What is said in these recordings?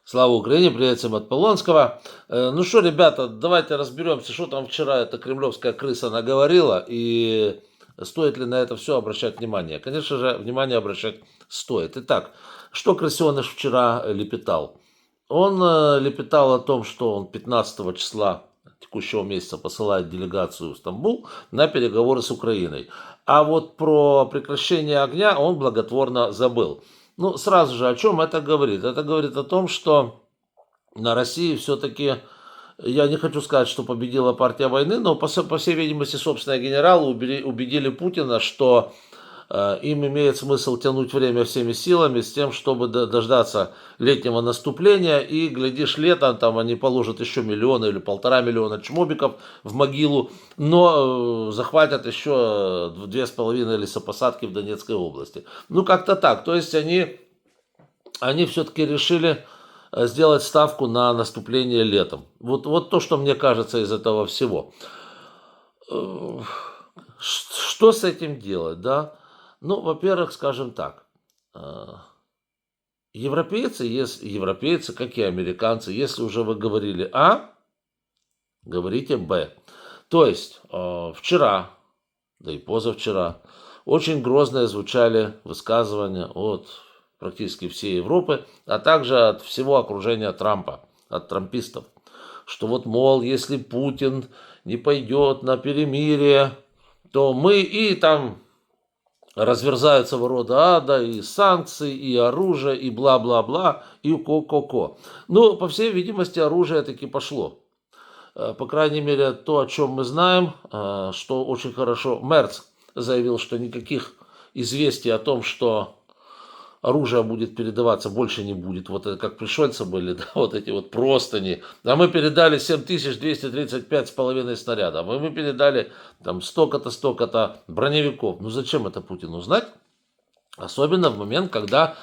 Слава Украине, привет всем от Полонского. Ну что, ребята, давайте разберемся, что там вчера эта кремлевская крыса наговорила и стоит ли на это все обращать внимание. Конечно же, внимание обращать стоит. Итак, что Крысеныш вчера лепетал? Он лепетал о том, что он 15 числа текущего месяца посылает делегацию в Стамбул на переговоры с Украиной. А вот про прекращение огня он благотворно забыл. Ну, сразу же, о чем это говорит? Это говорит о том, что на России все-таки, я не хочу сказать, что победила партия войны, но, по всей видимости, собственные генералы убедили Путина, что им имеет смысл тянуть время всеми силами с тем, чтобы дождаться летнего наступления, и, глядишь, летом там они положат еще миллион или 1,5 миллиона чмобиков в могилу, но захватят еще 2,5 лесопосадки в Донецкой области. Ну, как-то так. То есть они все-таки решили сделать ставку на наступление летом. Вот то, что мне кажется из этого всего. Что с этим делать, да? Ну, во-первых, скажем так, европейцы, как и американцы, если уже вы говорили А, говорите Б. То есть вчера, да и позавчера, очень грозные звучали высказывания от практически всей Европы, а также от всего окружения Трампа, от трампистов, что вот, мол, если Путин не пойдет на перемирие, то мы и там разверзаются ворота ада, и санкции, и оружие, и бла-бла-бла, и ко-ко-ко. Ну, по всей видимости, оружие таки пошло. По крайней мере, то, о чем мы знаем, что очень хорошо Мерц заявил, что никаких известий о том, что оружие будет передаваться, больше не будет. Вот это как пришельцы были, да, вот эти вот простыни. А мы передали 7235,5 снарядов. А мы передали там столько-то броневиков. Ну зачем это Путину знать? Особенно в момент, когда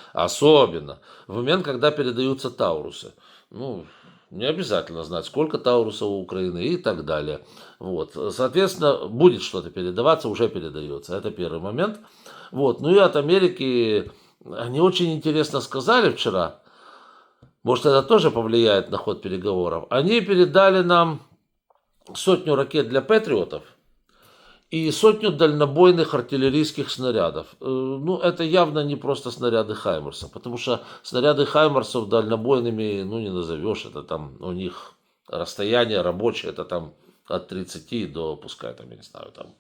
передаются Таурусы. Ну, не обязательно знать, сколько Таурусов у Украины и так далее. Вот. Соответственно, будет что-то передаваться, уже передается. Это первый момент. Вот. Ну и от Америки они очень интересно сказали вчера. Может, это тоже повлияет на ход переговоров. Они передали нам 100 ракет для Патриотов и 100 дальнобойных артиллерийских снарядов. Ну, это явно не просто снаряды Хаймерса, потому что снаряды Хаймерсов дальнобойными, ну, не назовешь. Это там у них расстояние рабочее, это там от 30 до, пускай там, я не знаю, там,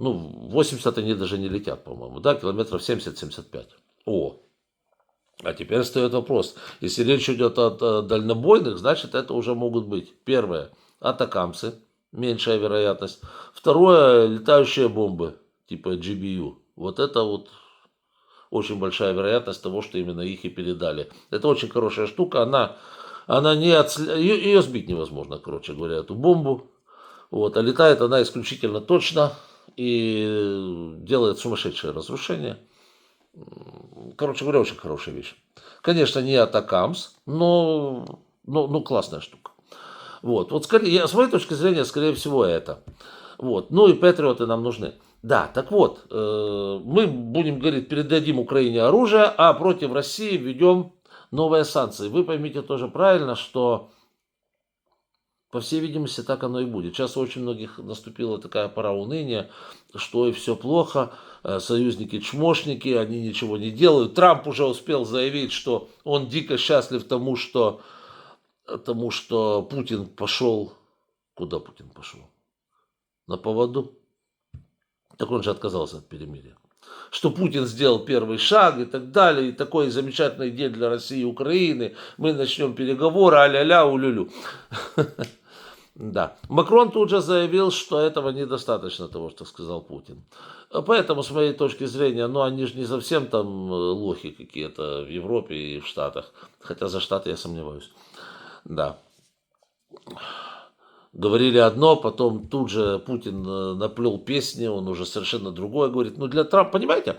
ну, 80 они даже не летят, по-моему, да, километров 70-75. А теперь встает вопрос. Если речь идет о дальнобойных, значит, это уже могут быть, первое, атакамсы, меньшая вероятность. Второе, летающие бомбы, типа GBU. Вот это вот очень большая вероятность того, что именно их и передали. Это очень хорошая штука, она не ее сбить невозможно, короче говоря, эту бомбу. Вот, а летает она исключительно точно и делает сумасшедшее разрушение. Короче говоря, очень хорошая вещь. Конечно, не Атакамс, но классная штука. Вот скорее, с моей точки зрения, скорее всего, это. Вот. Ну и патриоты нам нужны. Да, так вот, мы будем говорить, передадим Украине оружие, а против России введем новые санкции. Вы поймите тоже правильно, что, по всей видимости, так оно и будет. Сейчас у очень многих наступила такая пора уныния, что и все плохо, союзники-чмошники, они ничего не делают. Трамп уже успел заявить, что он дико счастлив тому, что Путин пошел... Куда Путин пошел? На поводу? Так он же отказался от перемирия. Что Путин сделал первый шаг и так далее, и такой замечательный день для России и Украины, мы начнем переговоры, а-ля-ля, улю-лю. Да. Макрон тут же заявил, что этого недостаточно, того, что сказал Путин. Поэтому, с моей точки зрения, ну, они же не совсем там лохи какие-то в Европе и в Штатах. Хотя за Штаты я сомневаюсь. Да. Говорили одно, потом тут же Путин наплел песни, он уже совершенно другое говорит. Ну, для Трампа, понимаете,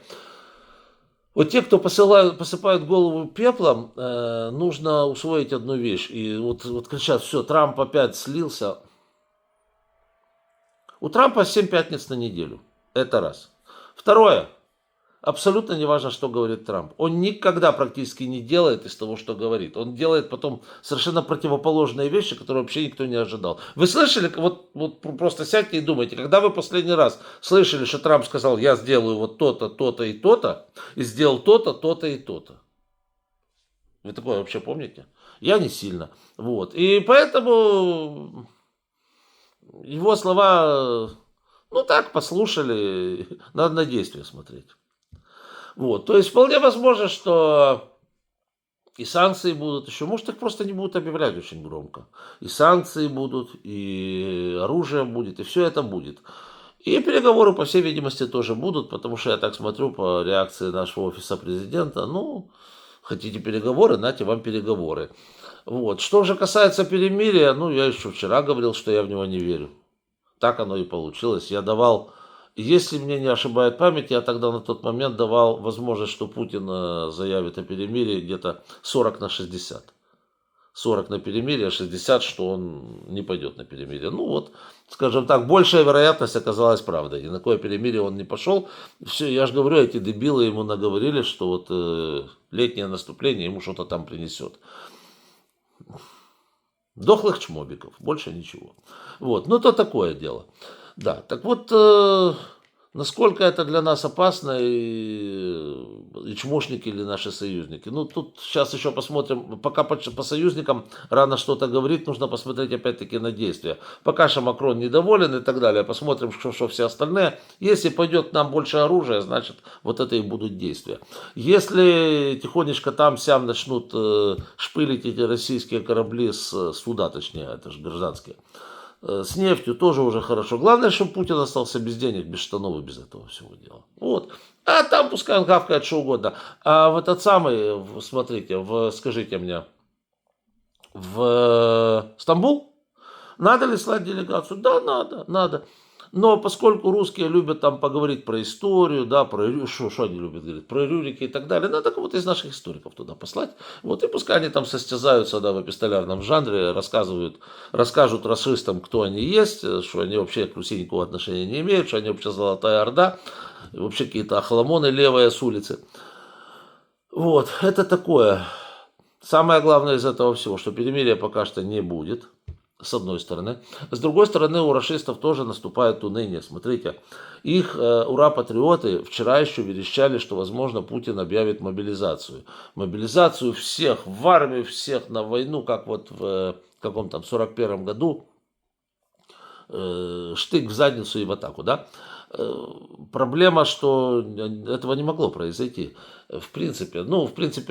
вот те, кто посыпают голову пеплом, нужно усвоить одну вещь. И вот кричат, все, Трамп опять слился. У Трампа 7 пятниц на неделю. Это раз. Второе. Абсолютно не важно, что говорит Трамп. Он никогда практически не делает из того, что говорит. Он делает потом совершенно противоположные вещи, которые вообще никто не ожидал. Вы слышали, вот просто сядьте и думайте, когда вы последний раз слышали, что Трамп сказал, я сделаю вот то-то, то-то и то-то, и сделал то-то, то-то и то-то. Вы такое вообще помните? Я не сильно. Вот. И поэтому его слова, ну так, послушали, надо на действия смотреть. Вот, то есть вполне возможно, что и санкции будут еще, может их просто не будут объявлять очень громко. И санкции будут, и оружие будет, и все это будет. И переговоры, по всей видимости, тоже будут, потому что я так смотрю по реакции нашего офиса президента, ну, хотите переговоры, нате вам переговоры. Вот. Что же касается перемирия, ну, я еще вчера говорил, что я в него не верю. Так оно и получилось. Я давал, если мне не ошибает память, я тогда на тот момент давал возможность, что Путин заявит о перемирии где-то 40/60. 40 на перемирие, 60, что он не пойдет на перемирие. Ну вот, скажем так, большая вероятность оказалась правдой. И на какое перемирие он не пошел. Все, я же говорю, эти дебилы ему наговорили, что вот летнее наступление ему что-то там принесет. Дохлых чмобиков, больше ничего. Вот, ну то такое дело. Да, так вот, насколько это для нас опасно, и чмошники или наши союзники. Ну, тут сейчас еще посмотрим, пока по союзникам рано что-то говорить, нужно посмотреть опять-таки на действия. Пока что Макрон недоволен и так далее, посмотрим, что все остальные. Если пойдет нам больше оружия, значит, вот это и будут действия. Если тихонечко там-сям начнут шпилить эти российские корабли с суда, точнее, это же гражданские, с нефтью тоже уже хорошо. Главное, чтобы Путин остался без денег, без штанов и без этого всего дела. Вот. А там пускай он гавкает что угодно. А в этот самый, смотрите, скажите мне, в Стамбул надо ли слать делегацию? Да, надо. Но поскольку русские любят там поговорить про историю, да, что они любят говорить, про Рюрики и так далее, надо кого-то из наших историков туда послать. Вот, и пускай они там состязаются, да, в эпистолярном жанре, расскажут расистам, кто они есть, что они вообще к Руси никакого отношения не имеют, что они вообще Золотая Орда, вообще какие-то охламоны левые с улицы. Вот, это такое. Самое главное из этого всего, что перемирия пока что не будет, с одной стороны. С другой стороны, у рашистов тоже наступает уныние. Смотрите, их ура-патриоты вчера еще верещали, что, возможно, Путин объявит мобилизацию. Мобилизацию всех в армию, всех на войну, как вот в каком там 41-м году, штык в задницу и в атаку, да? Проблема, что этого не могло произойти. В принципе,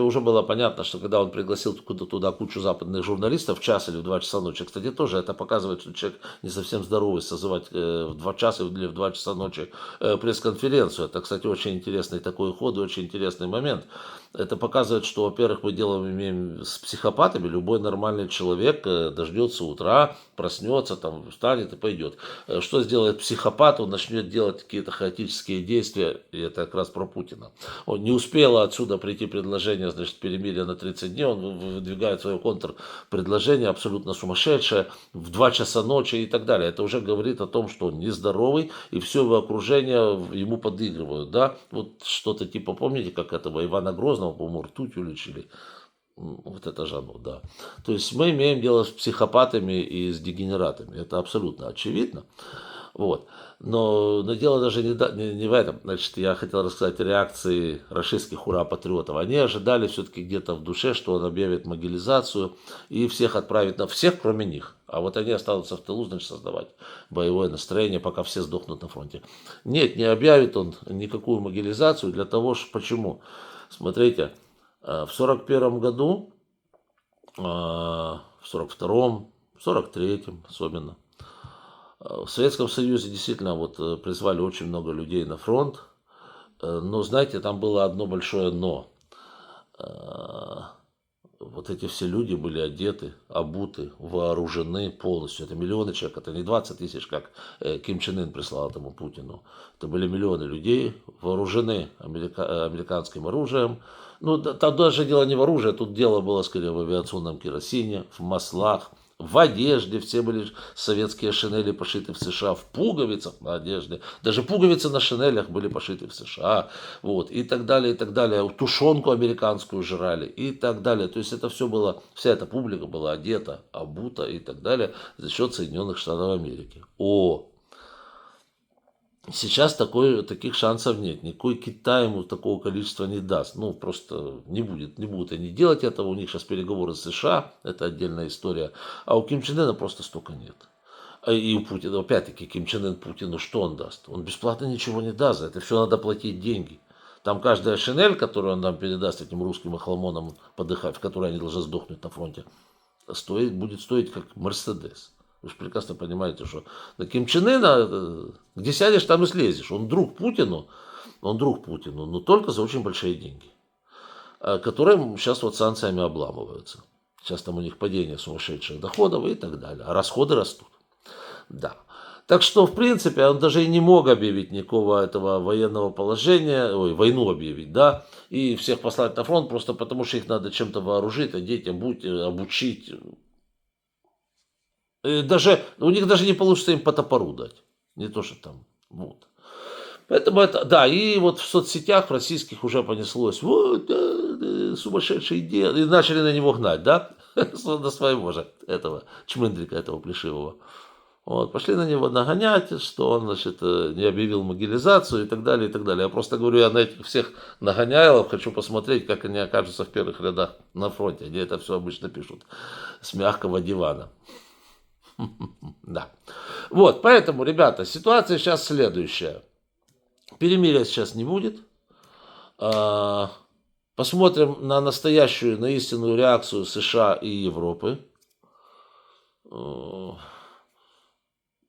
уже было понятно, что когда он пригласил туда кучу западных журналистов в час или в 2 часа ночи, кстати, тоже это показывает, что человек не совсем здоровый, созывать в 2 часа или в 2 часа ночи пресс-конференцию. Это, кстати, очень интересный такой ход и очень интересный момент. Это показывает, что, во-первых, мы имеем с психопатами. Любой нормальный человек дождется утра, проснется, там, встанет и пойдет. Что сделает психопат? Он начнет делать какие-то хаотические действия, и это как раз про Путина. Он не успело отсюда прийти предложение, значит, перемирия на 30 дней, он выдвигает свое контрпредложение абсолютно сумасшедшее в 2 часа ночи и так далее. Это уже говорит о том, что он нездоровый, и все его окружение ему подыгрывают, да. Вот что-то типа, помните, как этого Ивана Грозного, по-моему, ртутью лечили. Вот это же оно, да. То есть мы имеем дело с психопатами и с дегенератами. Это абсолютно очевидно. Вот. Но дело даже не в этом. Значит, я хотел рассказать о реакции рашистских ура-патриотов. Они ожидали все-таки где-то в душе, что он объявит мобилизацию и всех отправит на всех, кроме них. А вот они останутся в тылу, значит, создавать боевое настроение, пока все сдохнут на фронте. Нет, не объявит он никакую мобилизацию для того, что почему? Смотрите, в 41 году, в 42-м, в 43-м особенно, в Советском Союзе действительно вот призвали очень много людей на фронт, но, знаете, там было одно большое «но». Вот эти все люди были одеты, обуты, вооружены полностью. Это миллионы человек, это не 20 тысяч, как Ким Чен Ын прислал этому Путину. Это были миллионы людей, вооружены американским оружием. Ну, там даже дело не в оружии, тут дело было скорее в авиационном керосине, в маслах, в одежде, все были советские шинели пошиты в США, в пуговицах на одежде, даже пуговицы на шинелях были пошиты в США, вот, и так далее, и так далее. Тушенку американскую жрали, и так далее. То есть это все было, вся эта публика была одета, обута и так далее за счет Соединенных Штатов Америки. Сейчас таких шансов нет. Никакой Китай ему такого количества не даст. Ну, просто не будут они делать этого. У них сейчас переговоры с США, это отдельная история. А у Ким Чен Ына просто столько нет. И у Путина, опять-таки, Ким Чен Ын Путину что он даст? Он бесплатно ничего не даст. За это все надо платить деньги. Там каждая шинель, которую он нам передаст этим русским охламонам подыхать, в которой они должны сдохнуть на фронте, будет стоить как Мерседес. Вы же прекрасно понимаете, что на Ким Чен Ына, где сядешь, там и слезешь. Он друг Путину, но только за очень большие деньги, которые сейчас вот санкциями обламываются. Сейчас там у них падение сумасшедших доходов и так далее, а расходы растут. Да. Так что, в принципе, он даже и не мог объявить никакого этого военного положения, войну объявить, да, и всех послать на фронт, просто потому что их надо чем-то вооружить, одеть, обучить. Даже, у них даже не получится им по топору дать. Не то, что там. Вот. Поэтому это, да, и вот в соцсетях в российских уже понеслось, вот, сумасшедший дед, и начали на него гнать, да, на своего же, этого, чмындрика этого плешивого. Вот, пошли на него нагонять, что он, значит, не объявил могилизацию и так далее, и так далее. Я просто говорю, я на этих всех нагоняйлов хочу посмотреть, как они окажутся в первых рядах на фронте, где это все обычно пишут с мягкого дивана. Да. Вот, поэтому, ребята, ситуация сейчас следующая. Перемирия сейчас не будет. Посмотрим на настоящую, на истинную реакцию США и Европы.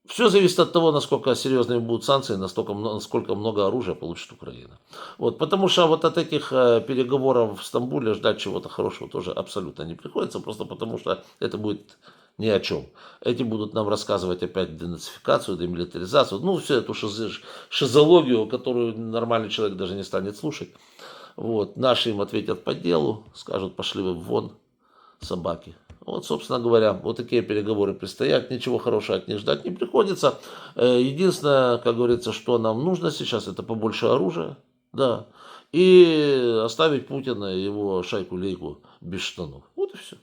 Все зависит от того, насколько серьезными будут санкции, насколько много оружия получит Украина. Вот, потому что вот от этих переговоров в Стамбуле ждать чего-то хорошего тоже абсолютно не приходится, просто потому что это будет ни о чем. Эти будут нам рассказывать опять денацификацию, демилитаризацию, ну, всю эту шизологию, которую нормальный человек даже не станет слушать. Вот, наши им ответят по делу, скажут, пошли вы вон, собаки. Вот, собственно говоря, вот такие переговоры предстоят, ничего хорошего от них ждать не приходится. Единственное, как говорится, что нам нужно сейчас, это побольше оружия, да, и оставить Путина и его шайку-лейку без штанов. Вот и все.